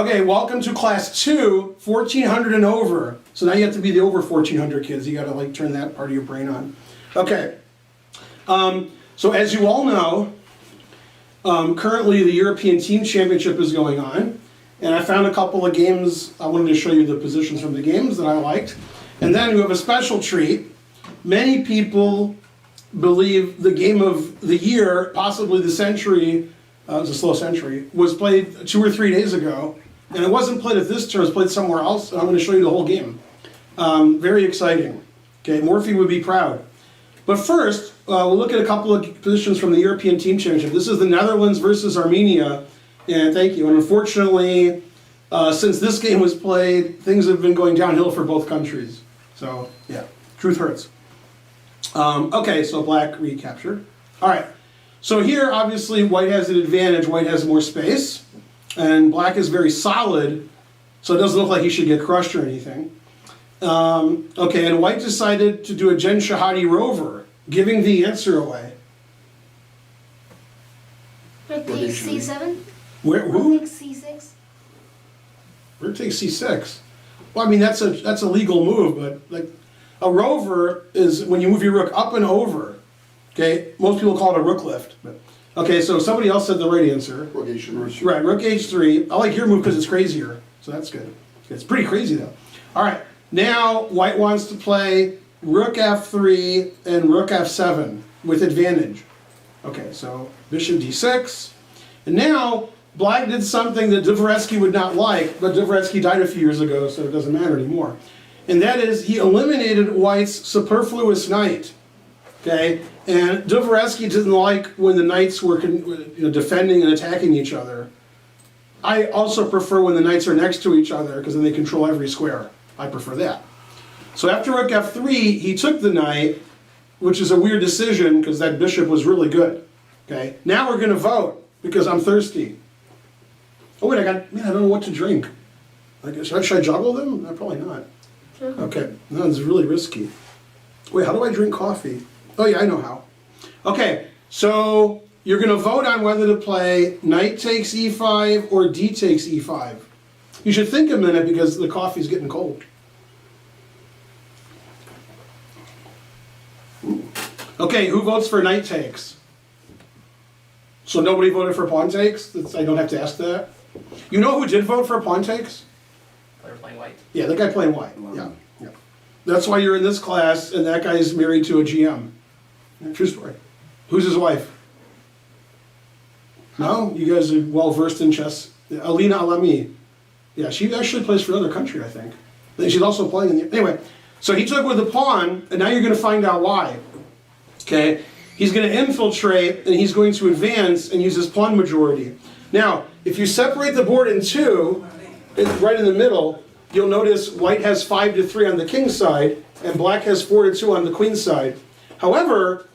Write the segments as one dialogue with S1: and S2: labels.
S1: Okay, welcome to class 2, 1400 and over. So now you have to be the over 1400 kids. You gotta like turn that part of your brain on. Okay. So as you all know, currently the European Team Championship is going on. And I found a couple of games. I wanted to show you the positions from the games that I liked. And then we have a special treat. Many people believe the game of the year, possibly the century, it was a slow century, was played 2 or 3 days ago. And it wasn't played at this turn, it was played somewhere else. And I'm going to show you the whole game. Very exciting. Okay, Morphe would be proud. But first, we'll look at a couple of positions from the European Team Championship. This is the Netherlands versus Armenia. And thank you. And unfortunately, since this game was played, things have been going downhill for both countries. So, yeah, truth hurts. Okay, so black recaptured. All right. So here, obviously, white has an advantage. White has more space. And black is very solid, so it doesn't look like he should get crushed or anything. Okay, and white decided to do a Jen Shahadi rover, giving the answer away.
S2: Rook takes c7.
S1: Where? Who?
S2: Rook takes c6.
S1: Rook takes c6. Well, I mean that's a legal move, but like a rover is when you move your rook up and over. Okay, most people call it a rook lift. But, okay, so somebody else said the right answer.
S3: Rook h3.
S1: Right, rook h3. I like your move because it's crazier, so that's good. It's pretty crazy though. All right, now white wants to play rook f3 and rook f7 with advantage. Okay, so bishop d6, and now black did something that Dvoretsky would not like, but Dvoretsky died a few years ago, so it doesn't matter anymore. And that is he eliminated white's superfluous knight. Okay, and Dvoretsky didn't like when the knights were defending and attacking each other. I also prefer when the knights are next to each other because then they control every square. I prefer that. So after rook f3, he took the knight, which is a weird decision because that bishop was really good. Okay, now we're going to vote because I'm thirsty. Oh wait, I don't know what to drink. Should I juggle them? No, probably not. Okay, no, it's really risky. Wait, how do I drink coffee? Oh yeah, I know how. Okay, so you're going to vote on whether to play knight takes e5 or d takes e5. You should think a minute because the coffee's getting cold. Okay, who votes for knight takes? So nobody voted for pawn takes? I don't have to ask that. You know who did vote for pawn takes?
S4: Player playing white.
S1: Yeah, the guy playing white. Yeah. That's why you're in this class, and that guy is married to a GM. True story. Who's his wife? No? You guys are well versed in chess. Alina Alami. Yeah, she actually plays for another country, I think. She's also playing in the... Anyway, so he took with the pawn, and now you're going to find out why. Okay? He's going to infiltrate, and he's going to advance and use his pawn majority. Now, if you separate the board in two, right in the middle, you'll notice white has 5-3 on the king's side, and black has 4-2 on the queen's side. However,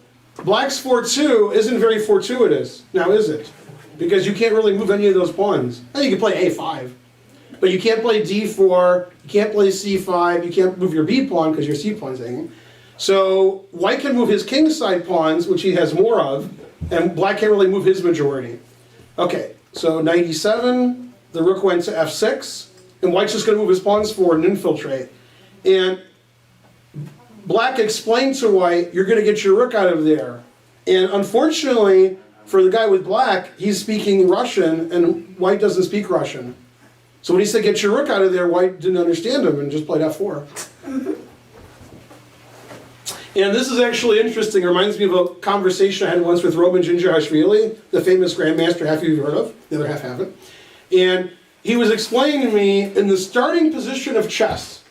S1: black's 4-2 isn't very fortuitous, now is it? Because you can't really move any of those pawns. Now you can play a5, but you can't play d4, you can't play c5, you can't move your b pawn because your c pawn's hanging. So white can move his king's side pawns, which he has more of, and black can't really move his majority. Okay, so knight e7, the rook went to f6, and white's just going to move his pawns forward and infiltrate. And black explained to white, you're going to get your rook out of there. And unfortunately, for the guy with black, he's speaking Russian, and white doesn't speak Russian. So when he said, get your rook out of there, white didn't understand him and just played f4. And this is actually interesting. It reminds me of a conversation I had once with Roman Jinshi, the famous grandmaster, half of you have heard of, the other half haven't. And he was explaining to me, in the starting position of chess,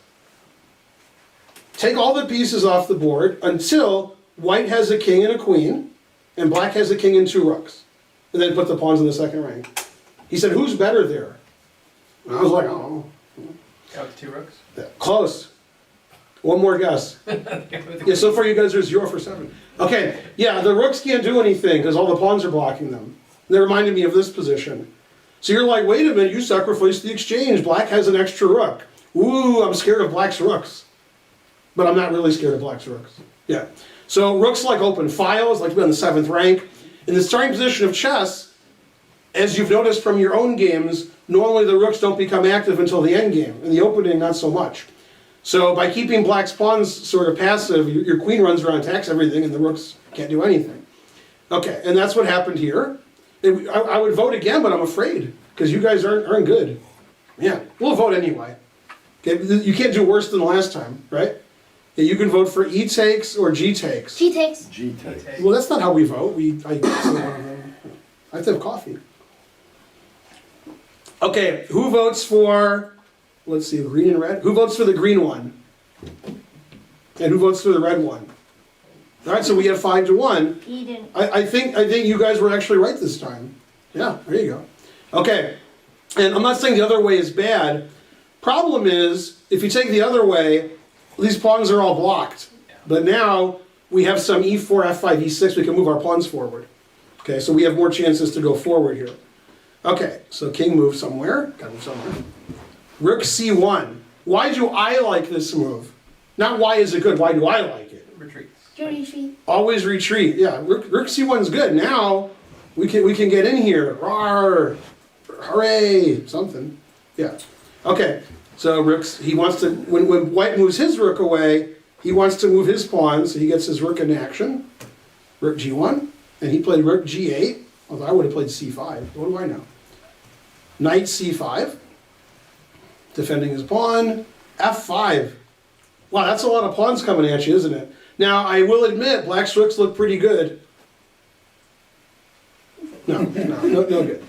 S1: take all the pieces off the board until white has a king and a queen, and black has a king and 2 rooks. And then put the pawns in the second rank. He said, who's better there? And I was like, oh.
S4: Got the 2 rooks?
S1: Yeah, close. One more guess. Yeah, so far you guys are 0 for 7. Okay, yeah, the rooks can't do anything because all the pawns are blocking them. They reminded me of this position. So you're like, wait a minute, you sacrificed the exchange. Black has an extra rook. Ooh, I'm scared of black's rooks. But I'm not really scared of black's rooks. Yeah. So rooks like open files, like to be on the 7th rank. In the starting position of chess, as you've noticed from your own games, normally the rooks don't become active until the end game. In the opening, not so much. So by keeping black's pawns sort of passive, your queen runs around, attacks everything, and the rooks can't do anything. Okay, and that's what happened here. I would vote again, but I'm afraid, because you guys aren't good. Yeah, we'll vote anyway. Okay, you can't do worse than last time, right? Yeah, you can vote for E takes or G takes.
S2: G takes.
S3: G takes.
S1: Well, that's not how we vote. I have to have coffee. Okay, who votes for, let's see, green and red? Who votes for the green one? And who votes for the red one? All right, so we have 5-1.
S2: E didn't.
S1: I think you guys were actually right this time. Yeah, there you go. Okay, and I'm not saying the other way is bad. Problem is, if you take the other way, these pawns are all blocked. But now we have some E4, F5, E6, we can move our pawns forward. Okay, so we have more chances to go forward here. Okay, so king moves somewhere. Gotta move somewhere. Rook C1. Why do I like this move? Not why is it good, why do I like it?
S4: Retreats.
S2: Retreat.
S1: Always retreat. Yeah, Rook C1 is good. Now we can get in here. Rawr, hooray, something. Yeah. Okay. So Rook's he wants to when White moves his rook away, he wants to move his pawn, so he gets his rook in action. Rook G1, and he played Rook G8. Although I would have played C5. What do I know? Knight C5, defending his pawn. F5. Wow, that's a lot of pawns coming at you, isn't it? Now, I will admit, black's rooks look pretty good. No good.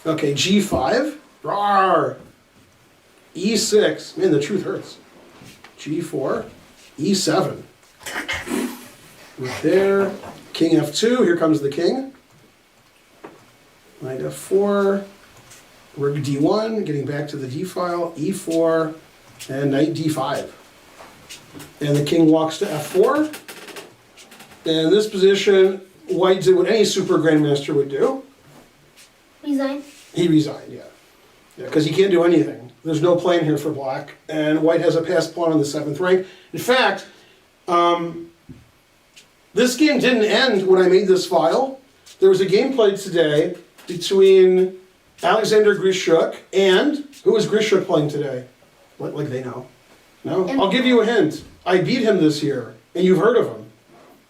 S1: Okay, G5. Rawr. E6. Man, the truth hurts. G4. E7. Right there. King F2. Here comes the king. Knight F4. Rook D1. Getting back to the D file. E4. And Knight D5. And the king walks to F4. And in this position, White did what any super grandmaster would do.
S2: Resign.
S1: He resigned, yeah. Yeah, because he can't do anything. There's no plan here for black. And White has a passed pawn on the 7th rank. In fact, this game didn't end when I made this file. There was a game played today between Alexander Grishuk and, who is Grishuk playing today? Like they know. No? I'll give you a hint. I beat him this year, and you've heard of him.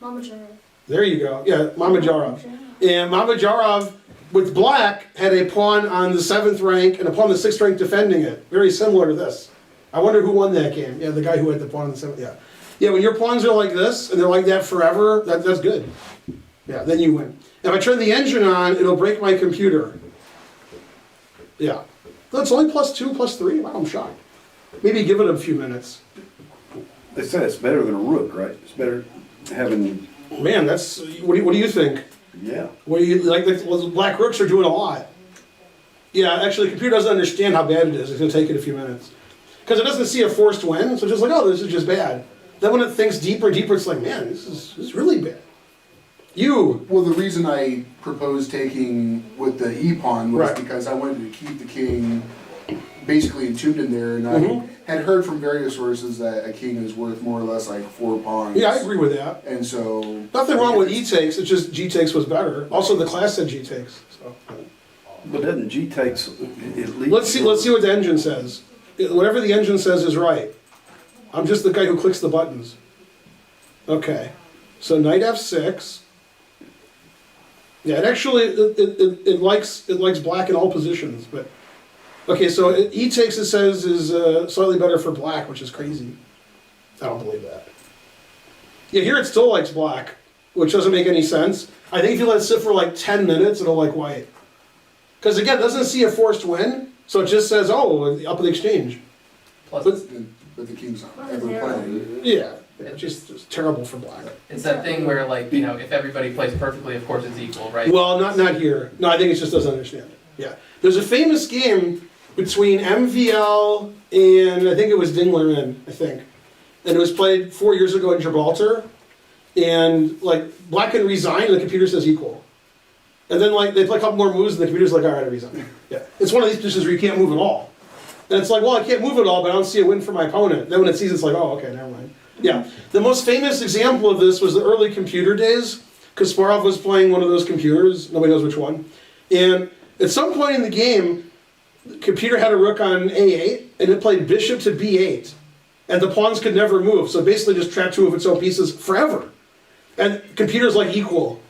S2: Mamedyarov.
S1: There you go. Yeah, Mamedyarov. And Mamedyarov, with black, had a pawn on the 7th rank and a pawn on the 6th rank defending it. Very similar to this. I wonder who won that game. Yeah, the guy who had the pawn on the 7th. Yeah. Yeah, when your pawns are like this, and they're like that forever, that's good. Yeah, then you win. If I turn the engine on, it'll break my computer. Yeah. That's only +2, +3. Wow, I'm shocked. Maybe give it a few minutes.
S3: They said it's better than a rook, right? It's better having.
S1: Man, that's what do you think?
S3: Yeah.
S1: What do you like? The black rooks are doing a lot. Yeah, actually, the computer doesn't understand how bad it is. It's gonna take it a few minutes because it doesn't see a forced win. So it's just like, oh, this is just bad. Then when it thinks deeper and deeper, it's like, man, this is really bad.
S5: Well, the reason I proposed taking with the e-pawn was
S1: Right.
S5: because I wanted to keep the king basically entombed in there, and I had heard from various sources that a king is worth more or less like 4 pawns.
S1: Yeah, I agree with that.
S5: And so...
S1: Nothing wrong with E takes. It's just G takes was better. Also, the class said G takes. So.
S3: But doesn't G takes at least?
S1: Let's see what the engine says. Whatever the engine says is right. I'm just the guy who clicks the buttons. Okay, so Knight F6. Yeah, it actually it likes black in all positions, but okay. So E takes, it says, is slightly better for black, which is crazy. I don't believe that. Yeah, here it still likes black, which doesn't make any sense. I think if you let it sit for like 10 minutes, it'll like white. Because again, it doesn't see a forced win, so it just says, oh, up in the exchange.
S4: Plus,
S5: But the king's not ever playing.
S1: Yeah, just terrible for black.
S4: it's that thing where, like, you know, if everybody plays perfectly, of course it's equal, right?
S1: Well, not here. No, I think it just doesn't understand it. Yeah. There's a famous game between MVL and I think it was Liren, I think. And it was played 4 years ago in Gibraltar. And like black can resign and the computer says equal. And then like they play a couple more moves and the computer's like, all right, I resign. Yeah. It's one of these positions where you can't move at all. And it's like, well, I can't move at all, but I don't see a win for my opponent. Then when it sees it's like, oh, okay, never mind. Yeah. The most famous example of this was the early computer days. Kasparov was playing one of those computers, nobody knows which one. And at some point in the game, computer had a rook on A8, and it played bishop to B8. And the pawns could never move, so basically just trapped two of its own pieces forever. And computer's like equal.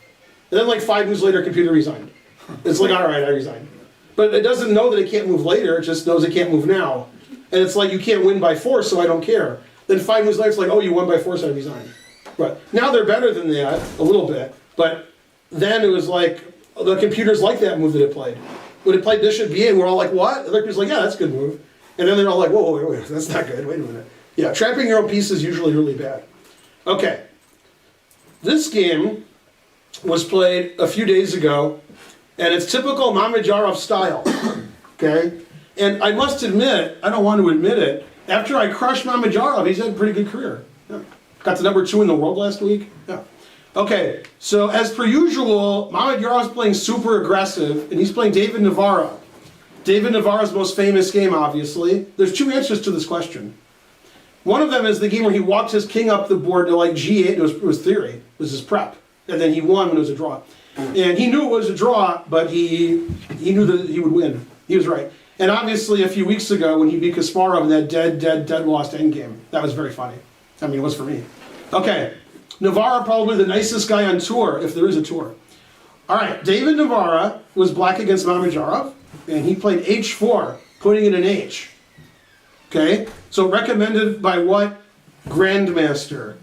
S1: And then like 5 moves later, computer resigned. It's like, all right, I resigned. But it doesn't know that it can't move later, it just knows it can't move now. And it's like, you can't win by force, so I don't care. Then 5 moves later, it's like, oh, you won by force, I resigned. But now they're better than that, a little bit. But then it was like, the computers like that move that it played. When it played bishop B8, we're all like, what? The other computer's like, yeah, that's a good move. And then they're all like, whoa, wait, that's not good, wait a minute. Yeah, trapping your own piece is usually really bad. Okay. This game was played a few days ago, and it's typical Mamedyarov style. Okay? And I must admit, I don't want to admit it, after I crushed Mamedyarov, he's had a pretty good career. Yeah. Got to #2 in the world last week. Yeah. Okay, so as per usual, Mamedyarov's playing super aggressive, and he's playing David Navara. David Navara's most famous game, obviously. There's 2 answers to this question. One of them is the game where he walked his king up the board to like G8, it was theory, it was his prep. And then he won when it was a draw. And he knew it was a draw, but he knew that he would win. He was right. And obviously a few weeks ago when he beat Kasparov in that dead lost endgame, that was very funny. I mean, it was for me. Okay, Navara probably the nicest guy on tour, if there is a tour. All right, David Navara was black against Mamedyarov, and he played H4, putting in an H. Okay, so recommended by what grandmaster?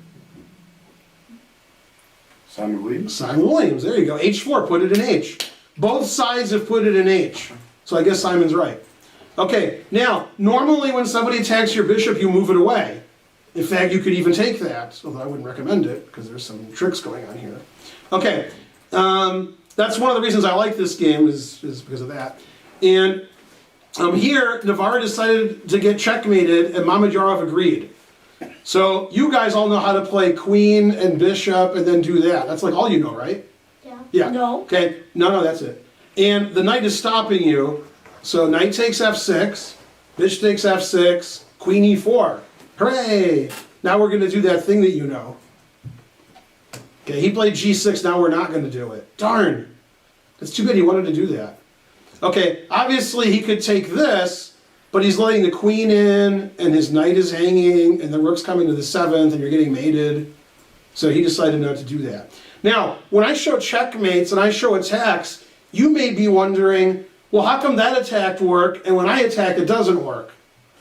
S3: Simon Williams?
S1: Simon Williams, there you go. H4, put it in H. Both sides have put it in H. So I guess Simon's right. Okay, now, normally when somebody attacks your bishop, you move it away. In fact, you could even take that, although I wouldn't recommend it, because there's some tricks going on here. Okay, that's one of the reasons I like this game, is because of that. And here, Navara decided to get checkmated, and Mamedyarov agreed. So you guys all know how to play queen and bishop and then do that. That's like all you know, right?
S2: Yeah.
S1: Yeah.
S2: No.
S1: Okay, no, that's it. And the knight is stopping you. So knight takes f6, bishop takes f6, queen e4. Hooray! Now we're going to do that thing that you know. Okay, he played g6, now we're not going to do it. Darn! That's too bad he wanted to do that. Okay, obviously he could take this, but he's letting the queen in, and his knight is hanging, and the rook's coming to the 7th, and you're getting mated. So he decided not to do that. Now, when I show checkmates and I show attacks, you may be wondering, well, how come that attack worked, and when I attack, it doesn't work?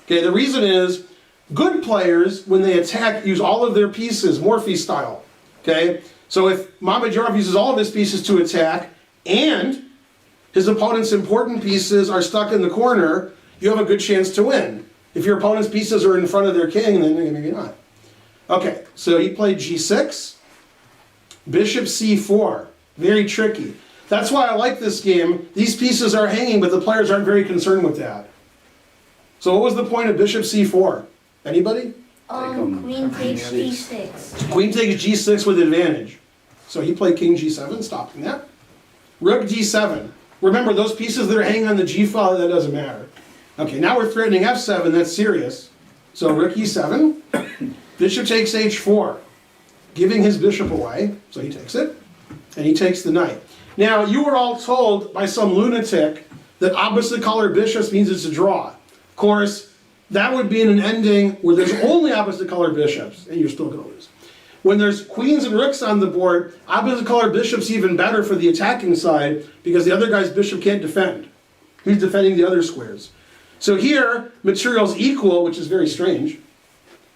S1: Okay, the reason is, good players, when they attack, use all of their pieces, Morphy style. Okay, so if Mamedyarov uses all of his pieces to attack, and his opponent's important pieces are stuck in the corner, you have a good chance to win. If your opponent's pieces are in front of their king, then maybe not. Okay, so he played g6, bishop c4, very tricky. That's why I like this game. These pieces are hanging, but the players aren't very concerned with that. So what was the point of bishop c4? Anybody?
S2: Queen takes g6.
S1: Queen takes g6 with advantage. So he played king g7, stopping that. Rook d7. Remember, those pieces that are hanging on the g file, that doesn't matter. Okay, now we're threatening f7, that's serious. So rook e7, bishop takes h4, giving his bishop away, so he takes it, and he takes the knight. Now, you were all told by some lunatic that opposite color bishops means it's a draw. Of course, that would be in an ending where there's only opposite color bishops, and you're still going to lose. When there's queens and rooks on the board, opposite color bishop's even better for the attacking side because the other guy's bishop can't defend. He's defending the other squares. So here, material's equal, which is very strange,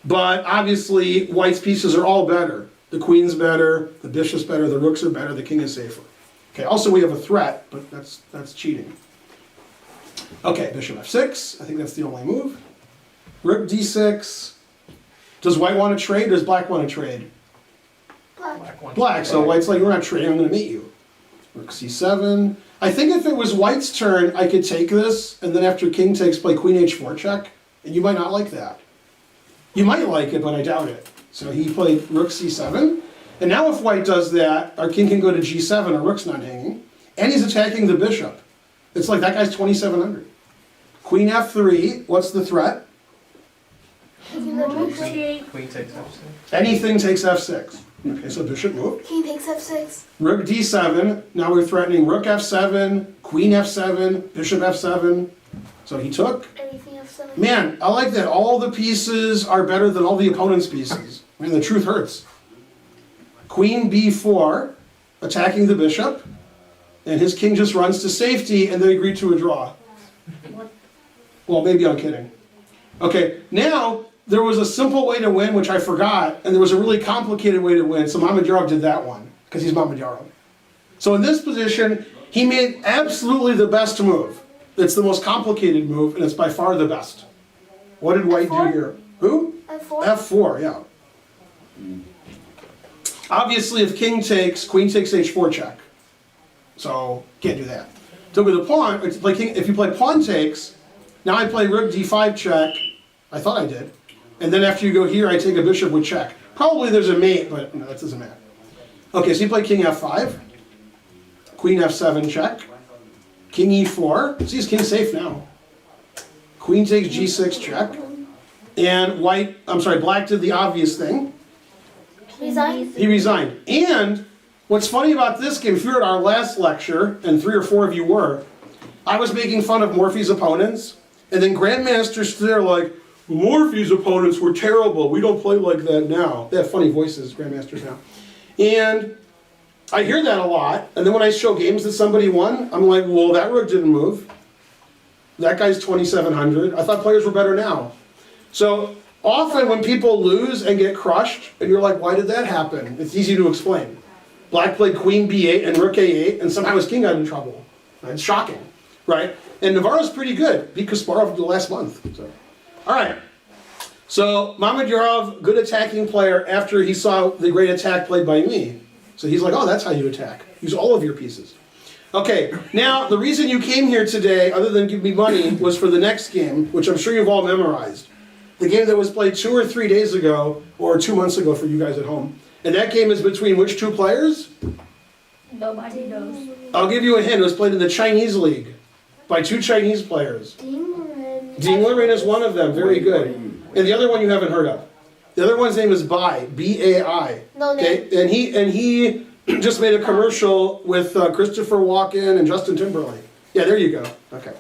S1: but obviously white's pieces are all better. The queen's better, the bishop's better, the rooks are better, the king is safer. Okay, also we have a threat, but that's cheating. Okay, bishop f6, I think that's the only move. Rook d6. Does white want to trade or does black want to trade?
S2: Black.
S1: Black, so white's like, we're not trading, I'm going to meet you. Rook c7. I think if it was white's turn, I could take this, and then after king takes, play queen h4 check, and you might not like that. You might like it, but I doubt it. So he played rook c7, and now if white does that, our king can go to g7, our rook's not hanging, and he's attacking the bishop. It's like that guy's 2,700. Queen f3, what's the threat?
S2: Queen
S4: takes f6.
S1: Anything takes f6. Okay, so bishop moved.
S2: King takes f6.
S1: Rook d7, now we're threatening rook f7, queen f7, bishop f7. So he took.
S2: Anything of 7.
S1: Man, I like that all the pieces are better than all the opponent's pieces. Man, the truth hurts. Queen b4, attacking the bishop, and his king just runs to safety, and they agree to a draw. Well, maybe I'm kidding. Okay, now there was a simple way to win, which I forgot, and there was a really complicated way to win, so Mamedyarov did that one, because he's Mamedyarov. So in this position, he made absolutely the best move. It's the most complicated move, and it's by far the best. What did White do
S2: F4?
S1: here? Who?
S2: F4.
S1: F4, yeah. Obviously, if king takes, queen takes h4 check. So, can't do that. So with a pawn, it's like if you play pawn takes, now I play rook d5 check. I thought I did. And then after you go here, I take a bishop with check. Probably there's a mate, but no, that doesn't matter. Okay, so you play king f5. Queen f7 check. King e4. See, his king's safe now. Queen takes g6 check. And black did the obvious thing.
S2: Resign.
S1: He resigned. And what's funny about this game, if you were at our last lecture, and 3 or 4 of you were, I was making fun of Morphy's opponents, and then Grandmaster stood there like, Morphy's opponents were terrible, we don't play like that now. They have funny voices, Grandmasters now. And I hear that a lot, and then when I show games that somebody won, I'm like, well, that rook didn't move. That guy's 2,700. I thought players were better now. So often when people lose and get crushed, and you're like, why did that happen? It's easy to explain. Black played queen b8 and rook a8, and somehow his king got in trouble. It's shocking, right? And Navara's pretty good. Beat Kasparov the last month. So. All right. So Mamedyarov, good attacking player after he saw the great attack played by me. So he's like, oh, that's how you attack. Use all of your pieces. Okay, now the reason you came here today, other than give me money, was for the next game, which I'm sure you've all memorized. The game that was played 2 or 3 days ago, or 2 months ago for you guys at home. And that game is between which 2 players?
S2: Nobody knows.
S1: I'll give you a hint. It was played in the Chinese league by 2 Chinese players. Liren is one of them. Very good. And the other one you haven't heard of. The other one's name is Bai, B-A-I.
S2: No name.
S1: Okay, and he just made a commercial with Christopher Walken and Justin Timberlake. Yeah, there you go. Okay,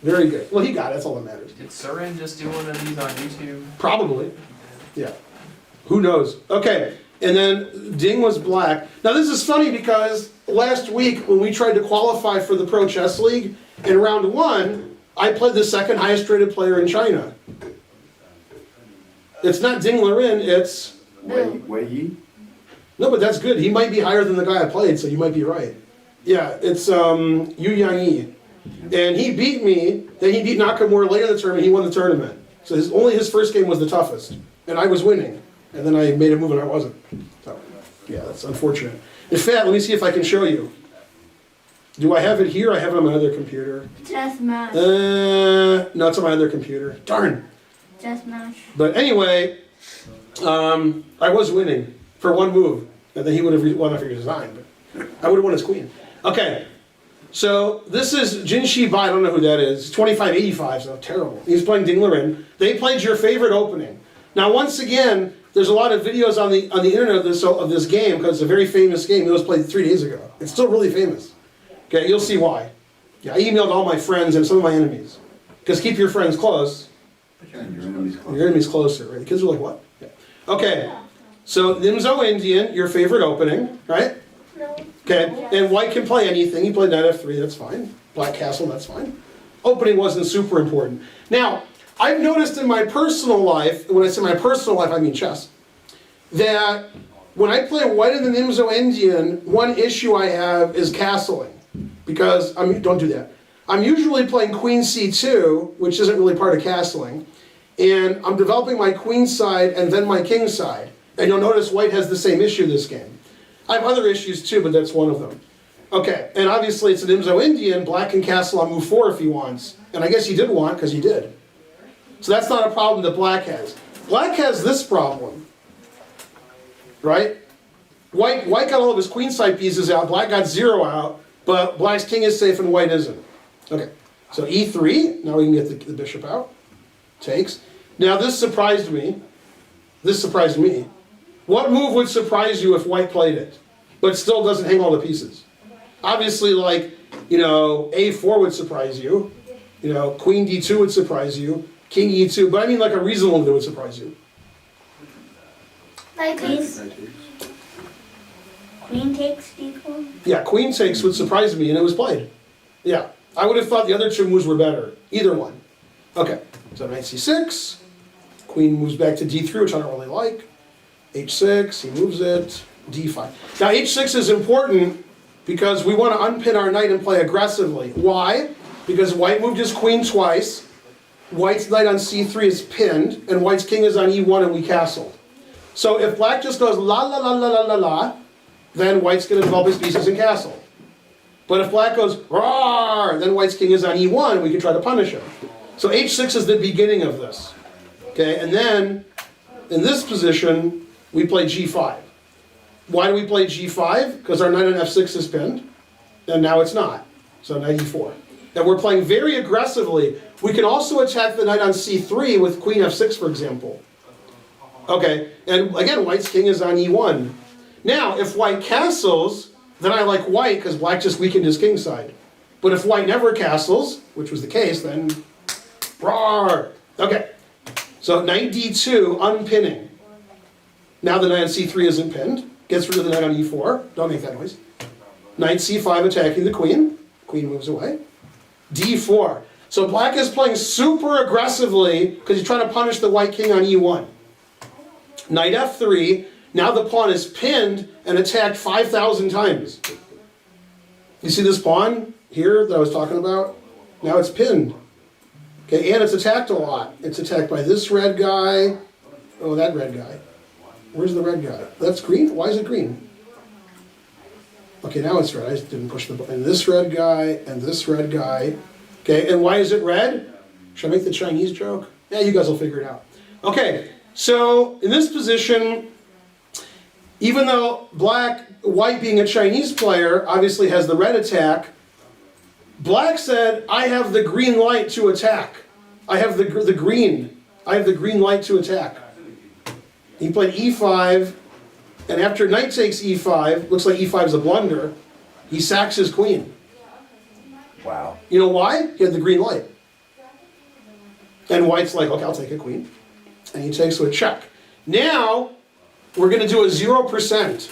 S1: very good. Well, he got it. That's all that matters.
S4: Did Surin just do one of these on YouTube?
S1: Probably. Yeah. Who knows? Okay, and then Ding was black. Now this is funny because last week when we tried to qualify for the Pro Chess League, in round 1, I played the 2nd highest rated player in China. It's not Ding Liren, it's...
S3: Wei Yi?
S1: No, but that's good. He might be higher than the guy I played, so you might be right. Yeah, it's Yu Yang Yi. And he beat me, then he beat Nakamura later in the tournament, he won the tournament. So only his first game was the toughest. And I was winning. And then I made a move and I wasn't. So, yeah, that's unfortunate. In fact, let me see if I can show you. Do I have it here? I have it on my other computer.
S2: Chess match.
S1: No, it's on my other computer. Darn.
S2: Chess match.
S1: But anyway, I was winning for 1 move. And then he would have won after his design, but I would have won his queen. Okay, so this is Jinshi Bai. I don't know who that is. 2585, so terrible. He's playing Ding Liren. They played your favorite opening. Now, once again, there's a lot of videos on the internet of this game because it's a very famous game. It was played 3 days ago. It's still really famous. Okay, you'll see why. Yeah, I emailed all my friends and some of my enemies. Because keep your friends close.
S3: And your enemy's close.
S1: Your enemy's closer, right? The kids are like, what? Yeah. Okay, so Nimzo Indian, your favorite opening, right?
S2: No.
S1: Okay, and white can play anything. He played knight f3, that's fine. Black castle, that's fine. Opening wasn't super important. Now, I've noticed in my personal life, and when I say my personal life, I mean chess, that when I play white in the Nimzo Indian, one issue I have is castling. Because, don't do that. I'm usually playing queen c2, which isn't really part of castling, and I'm developing my queen side and then my king side. And you'll notice white has the same issue this game. I have other issues too, but that's one of them. Okay, and obviously it's an Nimzo Indian, black can castle on move 4 if he wants. And I guess he did want, because he did. So that's not a problem that black has. Black has this problem, right? White got all of his queen side pieces out, black got 0 out, but black's king is safe and white isn't. Okay, so e3, now we can get the bishop out. Takes. Now this surprised me. This surprised me. What move would surprise you if white played it, but still doesn't hang all the pieces? Obviously, like, a4 would surprise you. You know, queen d2 would surprise you, king e2, but I mean like a reasonable move that would surprise you.
S2: Like this.
S5: Knight takes.
S2: Queen takes d4.
S1: Yeah, queen takes would surprise me, and it was played. Yeah, I would have thought the other two moves were better. Either one. Okay, so knight c6. Queen moves back to d3, which I don't really like. h6, he moves it. d5. Now h6 is important because we want to unpin our knight and play aggressively. Why? Because white moved his queen twice. White's knight on c3 is pinned, and white's king is on e1, and we castled. So if black just goes la la la la la la la, then white's going to develop his pieces and castle. But if black goes roar, then white's king is on e1, and we can try to punish him. So h6 is the beginning of this. Okay, and then in this position, we play g5. Why do we play g5? Because our knight on f6 is pinned, and now it's not. So knight e4. And we're playing very aggressively. We can also attack the knight on c3 with queen f6, for example. Okay, and again, white's king is on e1. Now, if white castles, then I like white because black just weakened his king side. But if white never castles, which was the case, then roar. Okay, so knight d2, unpinning. Now the knight on c3 isn't pinned. Gets rid of the knight on e4. Don't make that noise. Knight c5 attacking the queen. Queen moves away. d4. So black is playing super aggressively because he's trying to punish the white king on e1. Knight f3. Now the pawn is pinned and attacked 5,000 times. You see this pawn here that I was talking about? Now it's pinned. Okay, and it's attacked a lot. It's attacked by this red guy. Oh, that red guy. Where's the red guy? That's green? Why is it green? Okay, now it's red. I just didn't push the button. And this red guy, and this red guy. Okay, and why is it red? Should I make the Chinese joke? Yeah, you guys will figure it out. Okay, so in this position, even though white being a Chinese player, obviously has the red attack, black said, I have the green light to attack. I have the green light to attack. He played e5, and after knight takes e5, looks like e5 is a blunder, he sacks his queen.
S3: Wow.
S1: You know why? He had the green light. And white's like, okay, I'll take a queen. And he takes with a check. Now, we're going to do a 0%.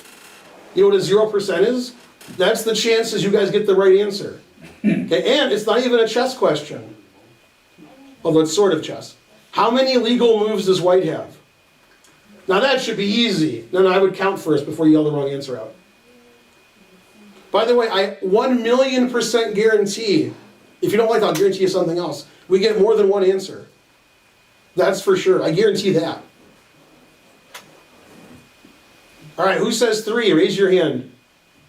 S1: You know what a 0% is? That's the chances you guys get the right answer. Okay, and it's not even a chess question. Although it's sort of chess. How many legal moves does white have? Now that should be easy. Then I would count first before you yell the wrong answer out. By the way, I 1,000,000% guarantee, if you don't like it, I'll guarantee you something else. We get more than one answer. That's for sure. I guarantee that. All right, who says 3? Raise your hand.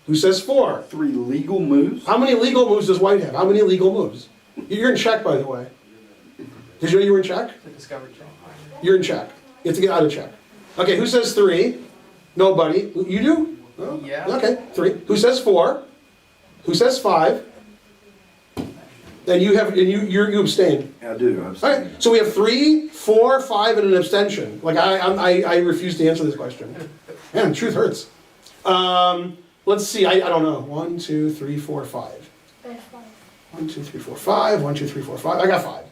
S1: Who says 4?
S3: 3 legal moves?
S1: How many legal moves does white have? How many legal moves? You're in check, by the way. Did you know you were in check?
S4: The discovery check.
S1: You're in check. You have to get out of check. Okay, who says 3? Nobody. You do? Oh,
S4: Yeah.
S1: okay, 3. Who says 4? Who says 5? And you abstain.
S3: I do. I'm
S1: All
S3: saying.
S1: right, so we have 3, 4, 5, and an abstention. Like I refuse to answer this question. Man, truth hurts. Let's see. I don't know. 1, 2, 3, 4, 5. 1, 2, 3, 4, 5. 1, 2, 3, 4, 5. I got 5.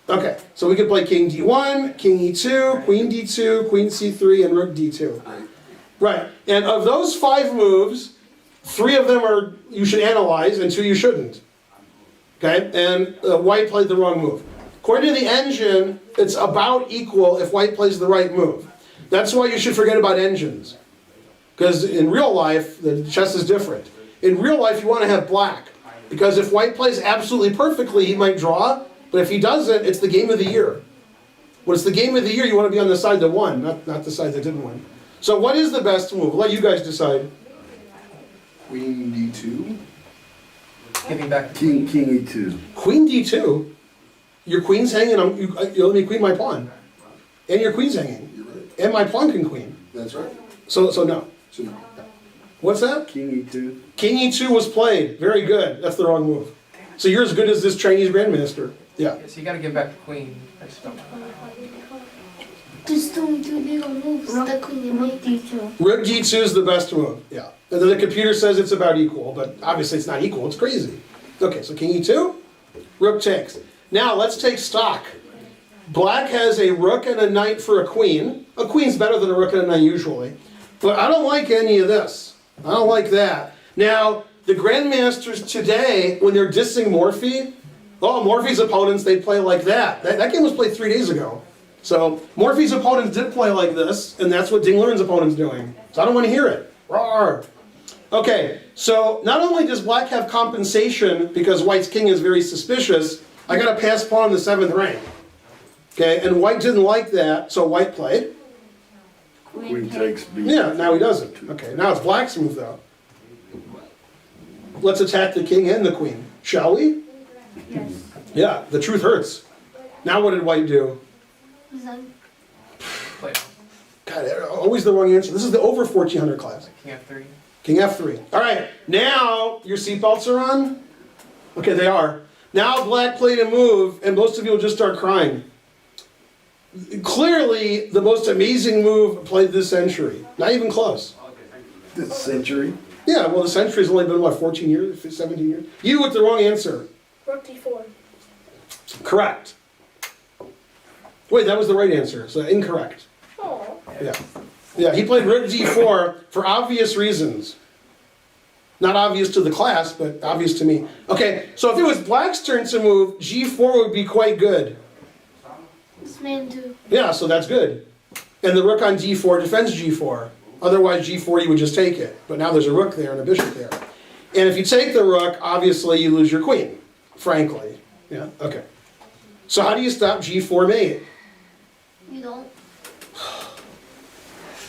S1: Okay, so we could play king d1, king e2, queen d2, queen c3, and rook d2. Right, and of those 5 moves, 3 of them you should analyze, and 2 you shouldn't. Okay, and white played the wrong move. According to the engine, it's about equal if white plays the right move. That's why you should forget about engines. Because in real life, the chess is different. In real life, you want to have black. Because if white plays absolutely perfectly, he might draw. But if he doesn't, it's the game of the year. When it's the game of the year, you want to be on the side that won, not the side that didn't win. So what is the best move? I'll let you guys decide.
S5: Queen d2.
S4: Giving back the
S3: King
S4: queen.
S3: E2.
S1: Queen d2? Your queen's hanging, you let me queen my pawn. And your queen's hanging.
S5: You're right.
S1: And my pawn can queen.
S5: That's right.
S1: So no.
S5: So no.
S1: What's that?
S3: King E2.
S1: King e2 was played. Very good. That's the wrong move. So you're as good as this Chinese grandmaster. Yeah.
S4: Yeah, so you gotta give back the queen. I just don't know.
S2: Just don't do legal moves. The queen and rook d2.
S1: Rook d2 is the best move. Yeah. And then the computer says it's about equal, but obviously it's not equal. It's crazy. Okay, so king e2, rook takes. Now let's take stock. Black has a rook and a knight for a queen. A queen's better than a rook and a knight usually. But I don't like any of this. I don't like that. Now, the grandmasters today, when they're dissing Morphy, Morphy's opponents, they play like that. That game was played 3 days ago. So Morphy's opponents did play like this, and that's what Ding Liren's opponent's doing. So I don't want to hear it. Rawr. Okay, so not only does black have compensation because white's king is very suspicious, I got to pass pawn in the 7th rank. Okay, and white didn't like that, so white played.
S3: Queen takes B.
S1: Yeah, now he doesn't. Okay, now it's black's move though. Let's attack the king and the queen, shall we?
S2: Yes.
S1: Yeah, the truth hurts. Now what did white do?
S4: Play
S1: God, always the wrong answer. This is the over 1400 class.
S4: King F3.
S1: King F3. All right, now your seatbelts are on? Okay, they are. Now black played a move, and most of you will just start crying. Clearly, the most amazing move played this century. Not even close.
S3: This century.
S1: Yeah, well, the century's only been, what, 14 years, 17 years? You with the wrong answer.
S2: Rook d4.
S1: Correct. Wait, that was the right answer, so incorrect.
S2: Oh.
S1: Yeah. Yeah, he played rook d4 for obvious reasons. Not obvious to the class, but obvious to me. Okay, so if it was black's turn to move, g4 would be quite good.
S2: This man too.
S1: Yeah, so that's good. And the rook on d4 defends g4. Otherwise, g4, you would just take it. But now there's a rook there and a bishop there. And if you take the rook, obviously you lose your queen, frankly. Yeah, okay. So how do you stop g4 mate?
S2: You don't.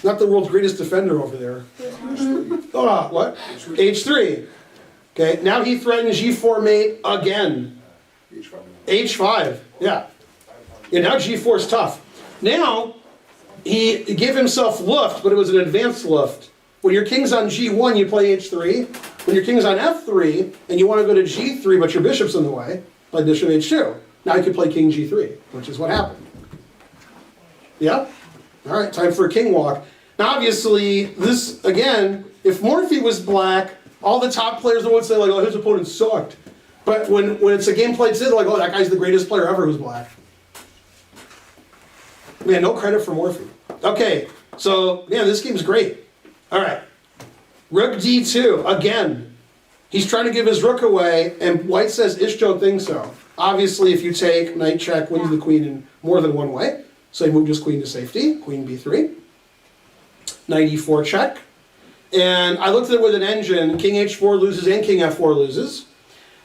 S1: Not the world's greatest defender over there. Oh, what? H3. Okay, now he threatens g4 mate again.
S5: H5.
S1: H5, yeah. And now g4 is tough. Now, he gave himself luft, but it was an advanced luft. When your king's on g1, you play h3. When your king's on f3, and you want to go to g3, but your bishop's in the way, play bishop h2. Now you can play king g3, which is what happened. Yeah? All right, time for a king walk. Now, obviously, this, again, if Morphy was black, all the top players would say, like, oh, his opponent sucked. But when it's a game played today, they're like, oh, that guy's the greatest player ever who's black. Man, no credit for Morphy. Okay, so, man, this game's great. All right. Rook d2, again. He's trying to give his rook away, and white says, Ish don't think so. Obviously, if you take, knight check wins the queen in more than one way. So he moved his queen to safety, queen b3. Knight e4 check. And I looked at it with an engine, king h4 loses and king f4 loses.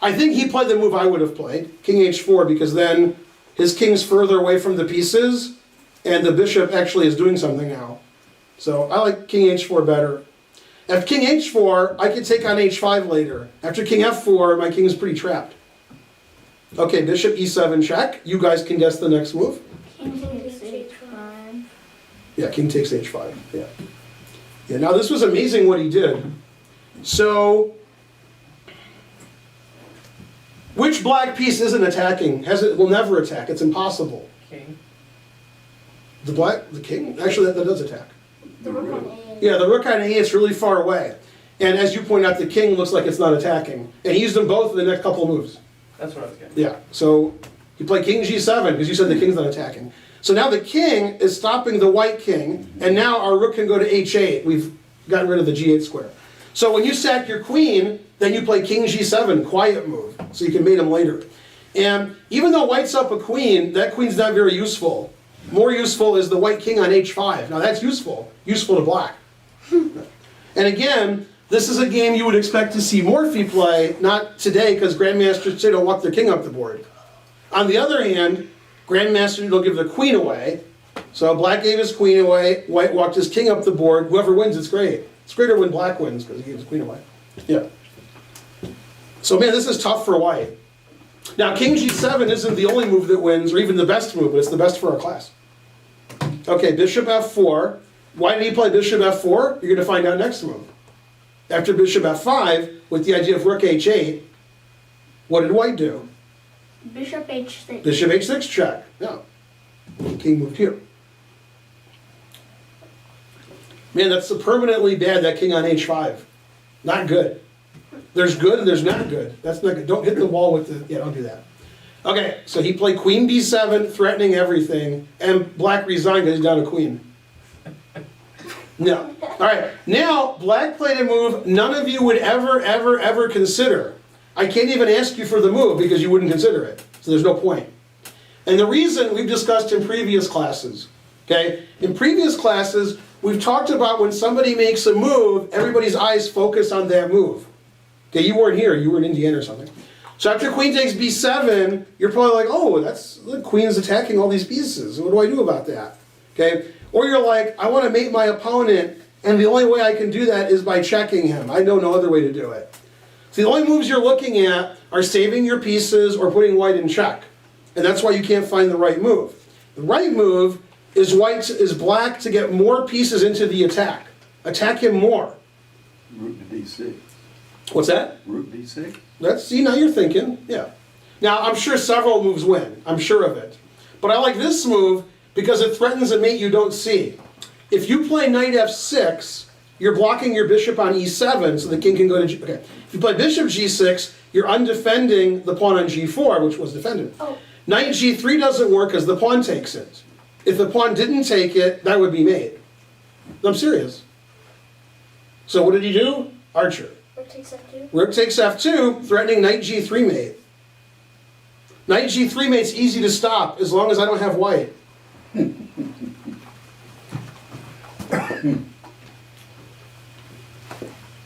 S1: I think he played the move I would have played, king h4, because then his king's further away from the pieces, and the bishop actually is doing something now. So I like king h4 better. If king h4, I could take on h5 later. After king f4, my king is pretty trapped. Okay, bishop e7 check. You guys can guess the next move.
S2: King takes h5.
S1: Yeah, king takes h5, yeah. Yeah, now this was amazing what he did. So, which black piece isn't attacking? Will never attack, it's impossible.
S4: King.
S1: The king? Actually, that does attack.
S2: The rook on a.
S1: Yeah, the rook on a, it's really far away. And as you point out, the king looks like it's not attacking. And he used them both in the next couple of moves.
S4: That's what I was getting.
S1: Yeah, so you play king g7 because you said the king's not attacking. So now the king is stopping the white king, and now our rook can go to h8. We've gotten rid of the g8 square. So when you sack your queen, then you play king g7, quiet move, so you can mate him later. And even though white's up a queen, that queen's not very useful. More useful is the white king on h5. Now that's useful to black. And again, this is a game you would expect to see Morphy play, not today, because grandmasters today don't walk their king up the board. On the other hand, grandmasters don't give the queen away. So black gave his queen away, white walked his king up the board. Whoever wins, it's great. It's greater when black wins, because he gave his queen away. Yeah. So man, this is tough for white. Now, king g7 isn't the only move that wins, or even the best move, but it's the best for our class. Okay, bishop f4. Why did he play bishop f4? You're going to find out next move. After bishop f5, with the idea of rook h8, what did white do?
S2: Bishop h6.
S1: Bishop h6 check. Yeah. King moved here. Man, that's so permanently bad, that king on h5. Not good. There's good and there's not good. That's not good. Don't hit the wall with the... Yeah, don't do that. Okay, so he played queen b7, threatening everything, and black resigned because he's down a queen. No. All right, now black played a move none of you would ever consider. I can't even ask you for the move because you wouldn't consider it. So there's no point. And the reason we've discussed in previous classes, okay? In previous classes, we've talked about when somebody makes a move, everybody's eyes focus on that move. Okay, you weren't here, you were in Indiana or something. So after queen takes b7, you're probably like, oh, the queen is attacking all these pieces. What do I do about that? Okay? Or you're like, I want to mate my opponent, and the only way I can do that is by checking him. I know no other way to do it. So the only moves you're looking at are saving your pieces or putting white in check. And that's why you can't find the right move. The right move is black to get more pieces into the attack. Attack him more.
S3: Rook to d6.
S1: What's that?
S3: Rook d6.
S1: See, now you're thinking, yeah. Now, I'm sure several moves win. I'm sure of it. But I like this move because it threatens a mate you don't see. If you play knight f6, you're blocking your bishop on e7, so the king can go to g. Okay. If you play bishop g6, you're undefending the pawn on g4, which was defended.
S2: Oh.
S1: Knight g3 doesn't work because the pawn takes it. If the pawn didn't take it, that would be mate. I'm serious. So what did he do? Archer.
S2: Rook takes f2.
S1: Rook takes f2, threatening knight g3 mate. Knight g3 mate's easy to stop as long as I don't have white.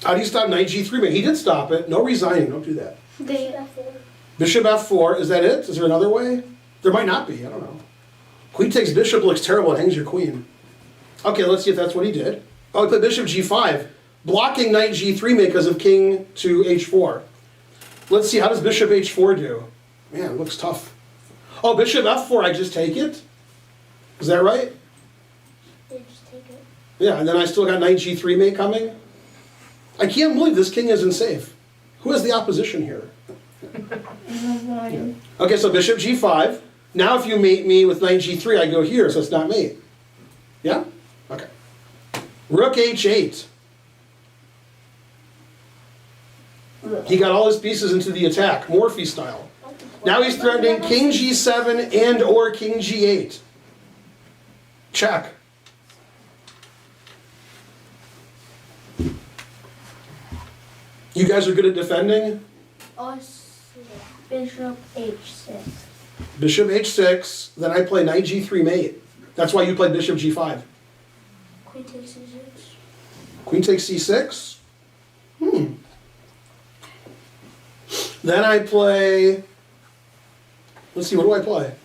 S1: How do you stop knight g3 mate? He did stop it. No resigning. Don't do that.
S2: Bishop f4.
S1: Bishop f4. Is that it? Is there another way? There might not be. I don't know. Queen takes bishop looks terrible. It hangs your queen. Okay, let's see if that's what he did. Oh, he played bishop g5. Blocking knight g3 mate because of king to h4. Let's see, how does bishop h4 do? Man, it looks tough. Oh, bishop f4, I just take it? Is that right?
S2: Yeah, just take it.
S1: Yeah, and then I still got knight g3 mate coming? I can't believe this king isn't safe. Who has the opposition here? Yeah. Okay, so bishop g5. Now if you mate me with knight g3, I go here, so it's not mate. Yeah? Okay. Rook h8. He got all his pieces into the attack, Morphy style. Now he's threatening king g7 and or king g8. Check. You guys are good at defending?
S2: Bishop h6.
S1: Bishop h6, then I play knight g3 mate. That's why you played bishop g5.
S2: Queen takes c6.
S1: Queen takes c6? Then I play, let's see, what do I play?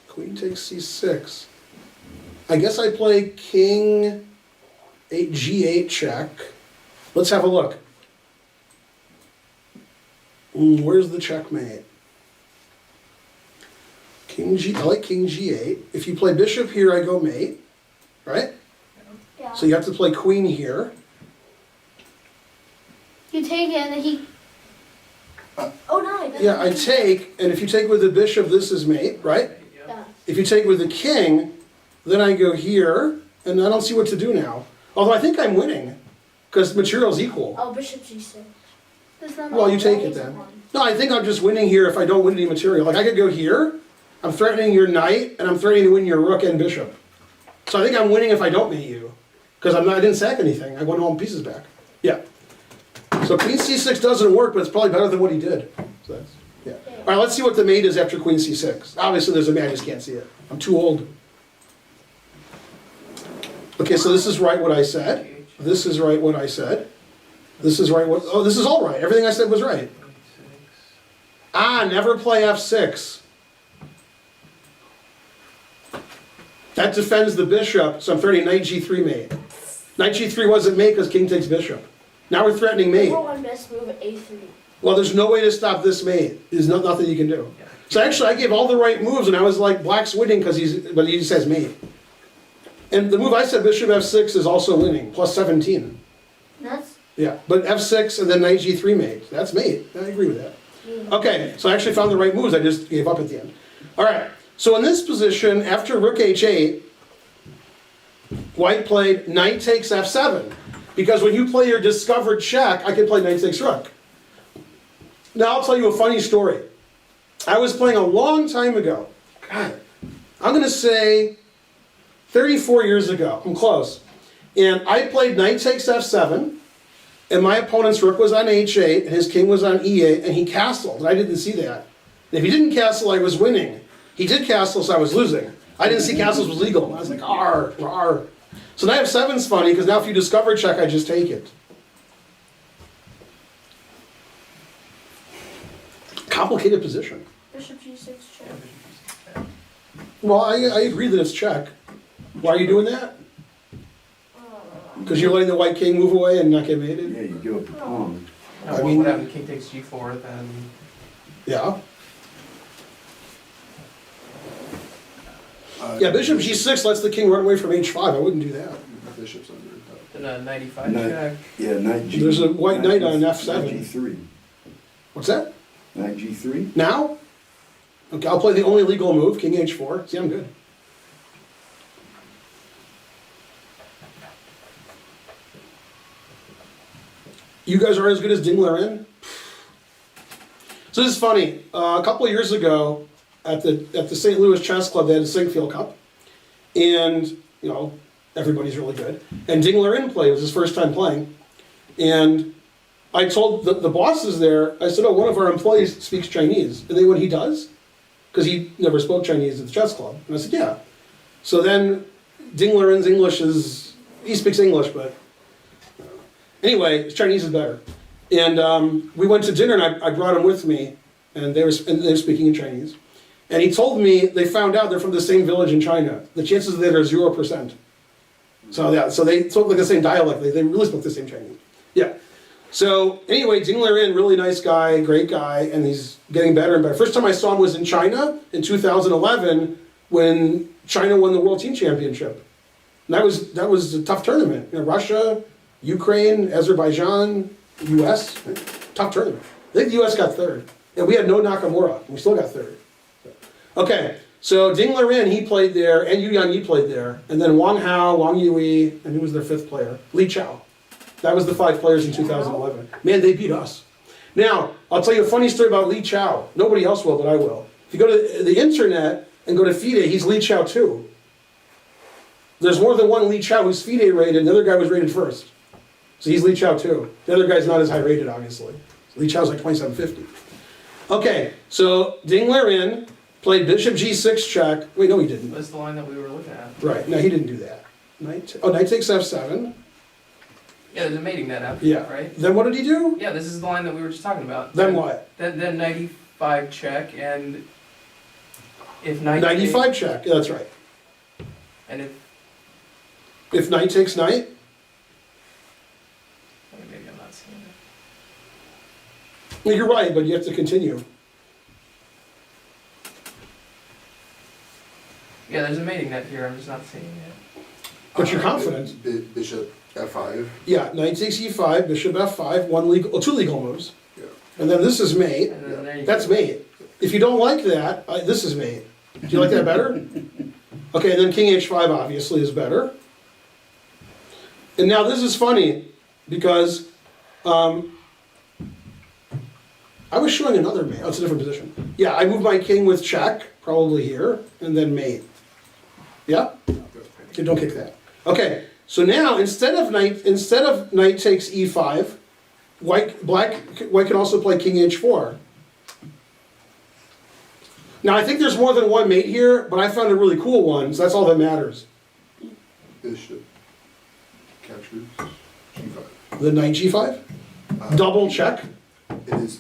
S1: Queen takes c6. I guess I play king g8 check. Let's have a look. Where's the checkmate? I like king g8. If you play bishop here, I go mate, right?
S2: Yeah.
S1: So you have to play queen here.
S2: You take it and then he... Oh no,
S1: Yeah, I take, and if you take with the bishop, this is mate, right?
S2: Yeah.
S1: If you take with the king, then I go here, and I don't see what to do now. Although I think I'm winning, because material's equal.
S2: Oh, bishop g6. That's not
S1: Well, you take it then. No, I think I'm just winning here if I don't win any material. Like I could go here, I'm threatening your knight, and I'm threatening to win your rook and bishop. So I think I'm winning if I don't mate you, because I didn't sack anything. I won all my pieces back. Yeah. So queen c6 doesn't work, but it's probably better than what he did. So that's, yeah. All right, let's see what the mate is after queen c6. Obviously, there's a mate, I just can't see it. I'm too old. Okay, so this is right what I said. This is right what I said. This is right what, oh, this is all right. Everything I said was right. Ah, never play f6. That defends the bishop, so I'm threatening knight g3 mate. Knight g3 wasn't mate because king takes bishop. Now we're threatening mate.
S2: Number one best move at a3.
S1: Well, there's no way to stop this mate. There's nothing you can do. So actually, I gave all the right moves, and I was like, black's winning because but he says mate. And the move I said, bishop f6, is also winning, plus 17.
S2: That's...
S1: Yeah, but f6 and then knight g3 mate. That's mate. I agree with that. Okay, so I actually found the right moves. I just gave up at the end. All right, so in this position, after rook h8, white played knight takes f7. Because when you play your discovered check, I can play knight takes rook. Now I'll tell you a funny story. I was playing a long time ago. God, I'm gonna say 34 years ago. I'm close. And I played knight takes f7, and my opponent's rook was on h8, and his king was on e8, and he castled, and I didn't see that. And if he didn't castle, I was winning. He did castle, so I was losing. I didn't see castles was legal. I was like, arr, arr. So knight f7's funny, because now if you discover check, I just take it. Complicated position.
S2: Bishop g6 check.
S1: Well, I agree that it's check. Why are you doing that? Because you're letting the white king move away and not get mated?
S3: Yeah, you give up the pawn.
S4: Now,
S1: I
S4: what
S1: mean-
S4: would happen? King takes g4, then
S1: Yeah. Yeah, bishop g6 lets the king run away from h5. I wouldn't do that.
S5: Bishop's under attack.
S4: then a knight e5
S3: Knight-
S4: check.
S3: Yeah, knight G.
S1: There's a white knight on
S3: G-
S1: F7.
S3: Knight G3.
S1: What's that?
S3: Knight G3.
S1: Now? Okay, I'll play the only legal move, king h4. See, I'm good. You guys are as good as Ding Liren? So this is funny. A couple of years ago, at the St. Louis Chess Club, they had a Sinkfield Cup, and you know everybody's really good. And Ding Liren played. It was his first time playing, and I told the bosses there. I said, "Oh, one of our employees speaks Chinese," and they went, "He does," because he never spoke Chinese at the chess club. And I said, "Yeah." So then Ding Liren's English he speaks English, but anyway, his Chinese is better. And we went to dinner, and I brought him with me, and they were speaking in Chinese. And he told me they found out they're from the same village in China. The chances of that are 0%. So yeah, so they spoke like the same dialect. They really spoke the same Chinese. Yeah. So anyway, Ding Liren, really nice guy, great guy, and he's getting better and better. First time I saw him was in China in 2011 when China won the World Team Championship. And that was a tough tournament. You know, Russia, Ukraine, Azerbaijan, US, tough tournament. I think the US got third. And we had no Nakamura, and we still got third. Okay, so Ding Liren, he played there, and Yu Yang played there. And then Wang Hao, Wang Yui, and who was their fifth player? Li Chao. That was the 5 players in 2011. Man, they beat us. Now, I'll tell you a funny story about Li Chao. Nobody else will, but I will. If you go to the internet and go to FIDE, he's Li Chao too. There's more than one Li Chao who's FIDE rated, and the other guy was rated first. So he's Li Chao too. The other guy's not as high rated, obviously. Li Chao's like 2750. Okay, so Ding Liren played bishop g6 check. Wait, no he didn't.
S4: That's the line that we were looking at.
S1: Right, no he didn't do that. Knight takes f7.
S4: Yeah, there's a mating net after
S1: Yeah.
S4: that, right?
S1: Then what did he do?
S4: Yeah, this is the line that we were just talking about.
S1: Then what?
S4: Then knight e5 check, and if knight
S1: Knight e5 check, yeah, that's right.
S4: and
S1: If knight takes knight,
S4: maybe I'm not seeing it.
S1: well, you're right, but you have to continue.
S4: Yeah, there's a mating net here. I'm just not seeing it.
S1: But you're confident.
S5: Bishop f5.
S1: Yeah, knight takes e5, bishop f5, two legal moves.
S5: Yeah.
S1: And then this is mate.
S4: And then there you
S1: That's
S4: go.
S1: mate. If you don't like that, this is mate. Do you like that better? Okay, and then king h5 obviously is better. And now this is funny because I was showing another mate. Oh, it's a different position. Yeah, I moved my king with check, probably here, and then mate. Yeah? Okay, don't kick that. Okay, so now instead of knight takes e5, white can also play king h4. Now I think there's more than one mate here, but I found a really cool one, so that's all that matters.
S5: Bishop captures g5.
S1: The knight g5, double check.
S5: It is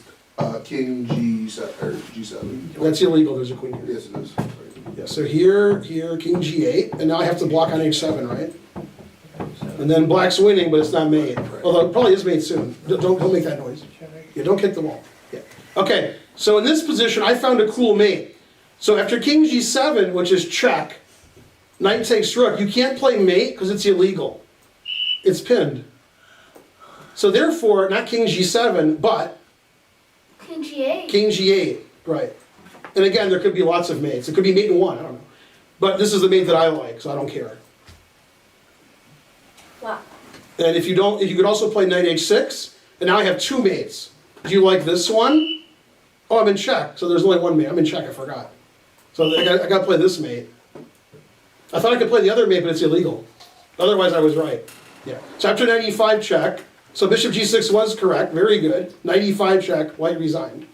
S5: king g7.
S1: That's illegal. There's a queen here.
S5: Yes, it is. Sorry.
S1: Yeah. So here, king g8, and now I have to block on h7, right? And then black's winning, but it's not mate. Although it probably is mate soon. Don't make that noise. Yeah, don't kick the wall. Yeah. Okay. So in this position, I found a cool mate. So after king g7, which is check, knight takes rook, you can't play mate because it's illegal. It's pinned. So therefore, not king g7, but
S2: King g8.
S1: king g8, right. And again, there could be lots of mates. It could be mate in one, I don't know. But this is the mate that I like, so I don't care.
S2: Wow.
S1: And if you could also play knight h6, and now I have 2 mates. Do you like this one? Oh, I'm in check, so there's only one mate. I'm in check, I forgot. So I got to play this mate. I thought I could play the other mate, but it's illegal. Otherwise, I was right. Yeah. So after 95 check, so bishop g6 was correct, very good. 95 check, white resigned.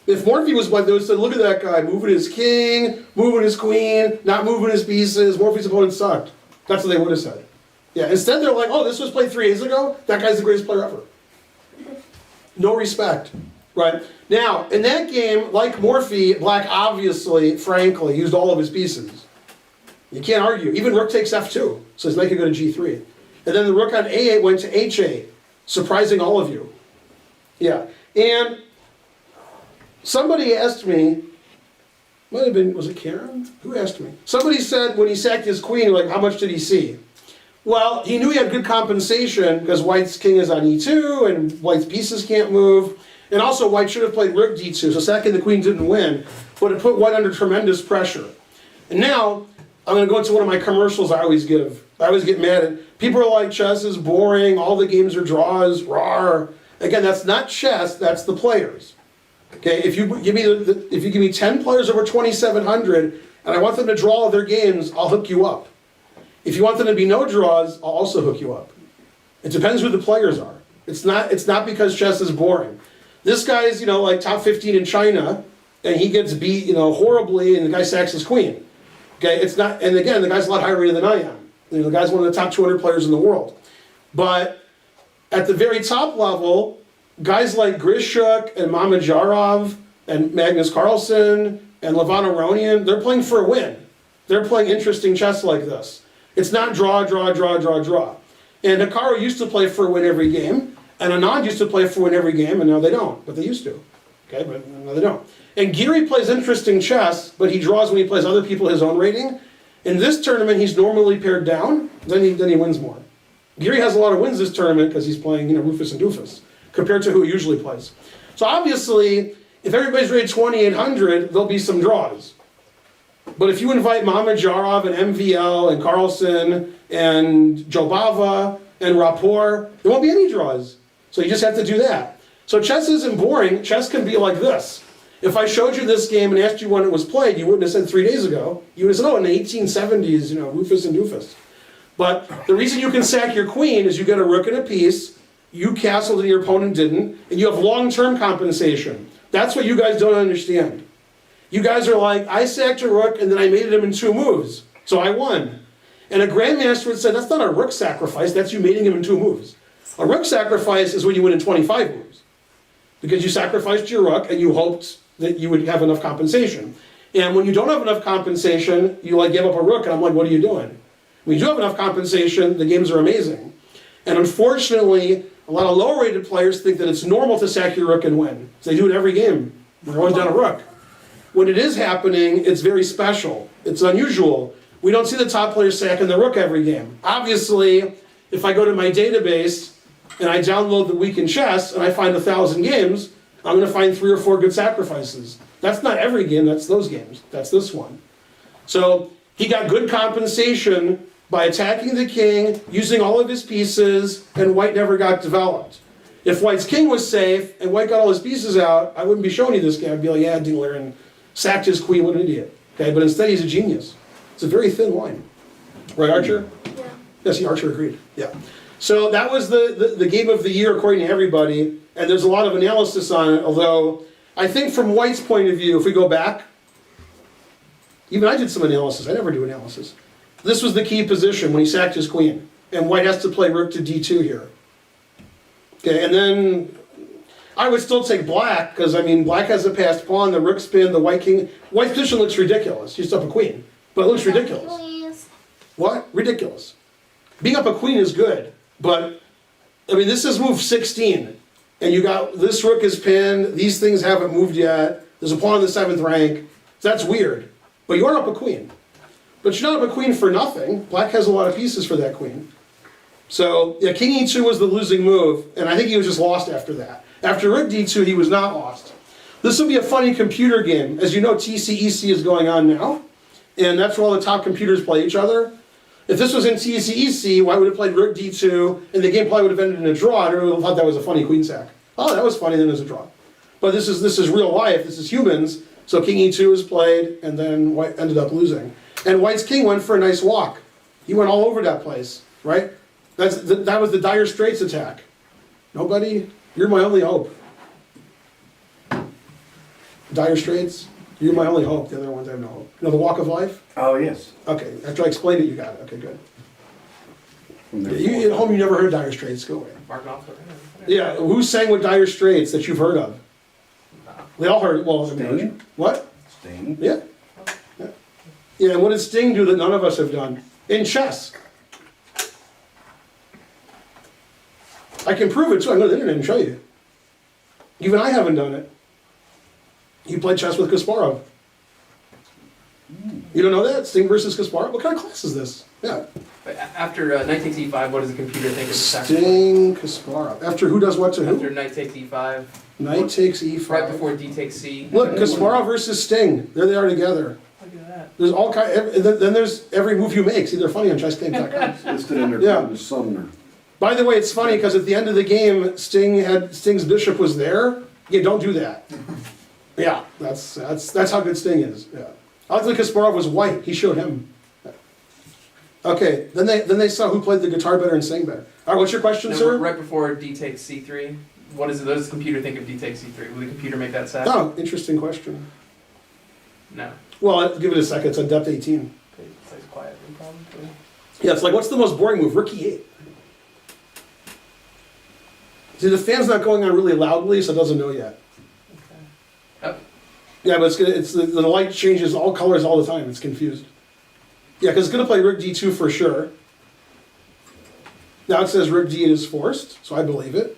S1: If Morphy was white, they would have said, look at that guy, moving his king, moving his queen, not moving his pieces, Morphy's opponent sucked. That's what they would have said. Yeah, instead they're like, oh, this was played 3 days ago? That guy's the greatest player ever. No respect, right? Now, in that game, like Morphy, black obviously, frankly, used all of his pieces. You can't argue. Even rook takes f2, so his knight could go to g3. And then the rook on a8 went to h8, surprising all of you. Yeah, and somebody asked me, might have been, was it Karen? Who asked me? Somebody said when he sacked his queen, like, how much did he see? Well, he knew he had good compensation because white's king is on e2 and white's pieces can't move. And also white should have played rook d2, so sacking the queen didn't win, but it put white under tremendous pressure. And now, I'm going to go into one of my commercials I always give. I always get mad at, people are like, chess is boring, all the games are draws, rawr. Again, that's not chess, that's the players. Okay, if you give me 10 players over 2,700 and I want them to draw all their games, I'll hook you up. If you want them to be no draws, I'll also hook you up. It depends who the players are. It's not because chess is boring. This guy's, like top 15 in China, and he gets beat, horribly, and the guy sacks his queen. Okay, it's not, and again, the guy's a lot higher rated than I am. The guy's one of the top 200 players in the world. But at the very top level, guys like Grishuk and Mamedyarov and Magnus Carlsen and Levon Aronian, they're playing for a win. They're playing interesting chess like this. It's not draw, draw, draw, draw, draw. And Hikaru used to play for a win every game, and Anand used to play for a win every game, and now they don't, but they used to. Okay, but now they don't. And Giri plays interesting chess, but he draws when he plays other people his own rating. In this tournament, he's normally paired down, then he wins more. Giri has a lot of wins this tournament because he's playing, Rufus and Doofus, compared to who he usually plays. So obviously, if everybody's rated 2,800, there'll be some draws. But if you invite Mamedyarov and MVL and Carlsen and Jobava and Rapport, there won't be any draws. So you just have to do that. So chess isn't boring. Chess can be like this. If I showed you this game and asked you when it was played, you wouldn't have said 3 days ago. You would have said, oh, in the 1870s, Rufus and Doofus. But the reason you can sack your queen is you get a rook and a piece, you castled and your opponent didn't, and you have long-term compensation. That's what you guys don't understand. You guys are like, I sacked a rook and then I mated him in 2 moves, so I won. And a grandmaster would say, that's not a rook sacrifice, that's you mating him in 2 moves. A rook sacrifice is when you win in 25 moves. Because you sacrificed your rook and you hoped that you would have enough compensation. And when you don't have enough compensation, you give up a rook, and I'm like, what are you doing? When you do have enough compensation, the games are amazing. And unfortunately, a lot of lower-rated players think that it's normal to sack your rook and win. So they do it every game. They're always down a rook. When it is happening, it's very special. It's unusual. We don't see the top players sacking the rook every game. Obviously, if I go to my database and I download the Week in Chess and I find 1,000 games, I'm going to find 3 or 4 good sacrifices. That's not every game, that's those games. That's this one. So he got good compensation by attacking the king, using all of his pieces, and white never got developed. If white's king was safe and white got all his pieces out, I wouldn't be showing you this game. I'd be like, yeah, Liren sacked his queen, what an idiot. Okay, but instead he's a genius. It's a very thin line. Right, Archer?
S2: Yeah.
S1: Yes, Archer agreed. Yeah. So that was the game of the year according to everybody, and there's a lot of analysis on it, although I think from white's point of view, if we go back, even I did some analysis. I never do analysis. This was the key position when he sacked his queen, and white has to play rook to d2 here. Okay, and then I would still take black, because black has a passed pawn, the rook spin, the white king. White's position looks ridiculous. He's up a queen, but it looks ridiculous.
S2: Please.
S1: What? Ridiculous. Being up a queen is good, but this is move 16, and you got this rook is pinned, these things haven't moved yet, there's a pawn in the 7th rank, that's weird, but you are up a queen. But you're not up a queen for nothing. Black has a lot of pieces for that queen. So, yeah, king e2 was the losing move, and I think he was just lost after that. After rook d2, he was not lost. This will be a funny computer game. As you know, TCEC is going on now, and that's where all the top computers play each other. If this was in TCEC, white would have played rook d2, and the game probably would have ended in a draw, and everyone would have thought that was a funny queen sack. Oh, that was funny, then it was a draw. But this is real life, this is humans, so king e2 is played, and then white ended up losing. And white's king went for a nice walk. He went all over that place, right? That was the Dire Straits attack. Nobody? You're my only hope. Dire Straits? You're my only hope. The other ones I have no hope. You know the Walk of Life?
S3: Oh, yes.
S1: Okay, after I explained it, you got it. Okay, good.
S3: From their
S1: You, at home, you never heard Dire Straits. Go away.
S4: Mark off.
S1: Yeah, who sang with Dire Straits that you've heard of? They all heard, well,
S3: Sting?
S1: What?
S3: Sting.
S1: Yeah. Yeah, and what did Sting do that none of us have done? In chess. I can prove it too. I can go to the internet and show you. Even I haven't done it. He played chess with Kasparov. You don't know that? Sting versus Kasparov? What kind of class is this? Yeah.
S4: But after knight takes e5, what does the computer think of the sacrifice?
S1: Sting, Kasparov. After who does what to
S4: After
S1: who?
S4: knight takes e5,
S1: Knight takes e5.
S4: right before d takes c.
S1: Look, Kasparov versus Sting. There they are together.
S4: Look at that.
S1: There's all kind. Then there's every move you make. See, they're funny on chessgame.com.
S3: Listed under
S1: Yeah.
S3: Sumner.
S1: By the way, it's funny because at the end of the game, Sting's bishop was there. Yeah, don't do that. Yeah, that's how good Sting is. Yeah. Luckily, Kasparov was white. He showed him. Okay, then they saw who played the guitar better and sang better. All right, what's your question,
S4: Now,
S1: sir?
S4: right before d takes c3, what does the computer think of d takes c3? Will the computer make that sack?
S1: Oh, interesting question.
S4: No.
S1: Well, give it a second. It's on depth 18.
S4: Okay, it stays quietly, probably.
S1: Yeah, it's like, what's the most boring move? Rook e8. See, the fan's not going on really loudly, so it doesn't know yet.
S4: Okay.
S1: Yeah, but the light changes all colors all the time. It's confused. Yeah, because it's going to play Rook d2 for sure. Now it says Rook d8 is forced, so I believe it.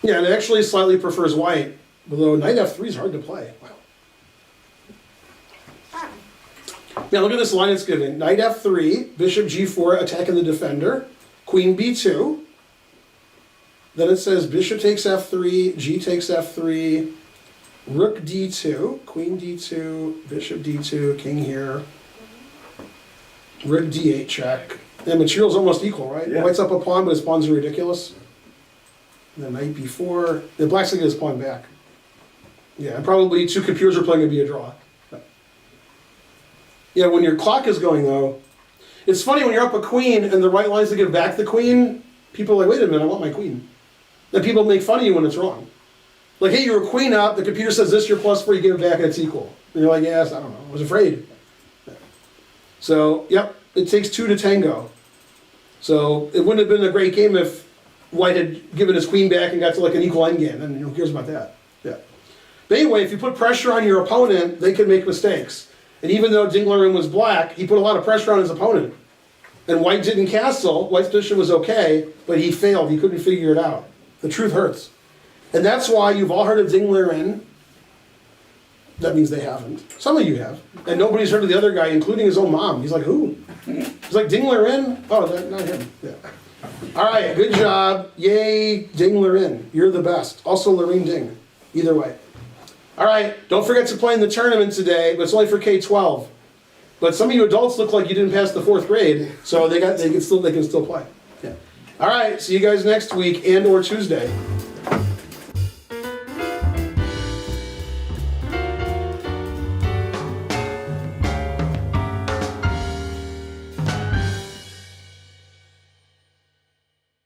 S1: Yeah, and it actually slightly prefers white, although knight f3 is hard to play. Wow. Now look at this line it's giving. Knight f3, bishop g4, attacking the defender. Queen b2. Then it says bishop takes f3, g takes f3, rook d2, queen d2, bishop d2, king here, rook d8 check. And material's almost equal, right?
S3: Yeah.
S1: White's up a pawn, but his pawns are ridiculous. And then knight b4. The black's gonna get his pawn back. Yeah, and probably two computers are playing to be a draw. Yeah, when your clock is going though, it's funny when you're up a queen and the right line's to give back the queen, people are like, wait a minute, I want my queen. Then people make fun of you when it's wrong. Like, hey, you're a queen up, the computer says this, you're +4, you give it back and it's equal. And you're like, yes, I don't know, I was afraid. So, yep, it takes two to tango. So it wouldn't have been a great game if white had given his queen back and got to like an equal endgame, and who cares about that? Yeah. But anyway, if you put pressure on your opponent, they can make mistakes. And even though Liren was black, he put a lot of pressure on his opponent. And white didn't castle, white's position was okay, but he failed, he couldn't figure it out. The truth hurts. And that's why you've all heard of Liren. That means they haven't. Some of you have. And nobody's heard of the other guy, including his own mom. He's like, who? He's like, Liren? Oh, not him. Yeah. All right, good job. Yay, Liren. You're the best. Also, Lorene Ding. Either way. All right, don't forget to play in the tournament today, but it's only for K-12. But some of you adults look like you didn't pass the 4th grade, so they can still play. Yeah. All right, see you guys next week and or Tuesday.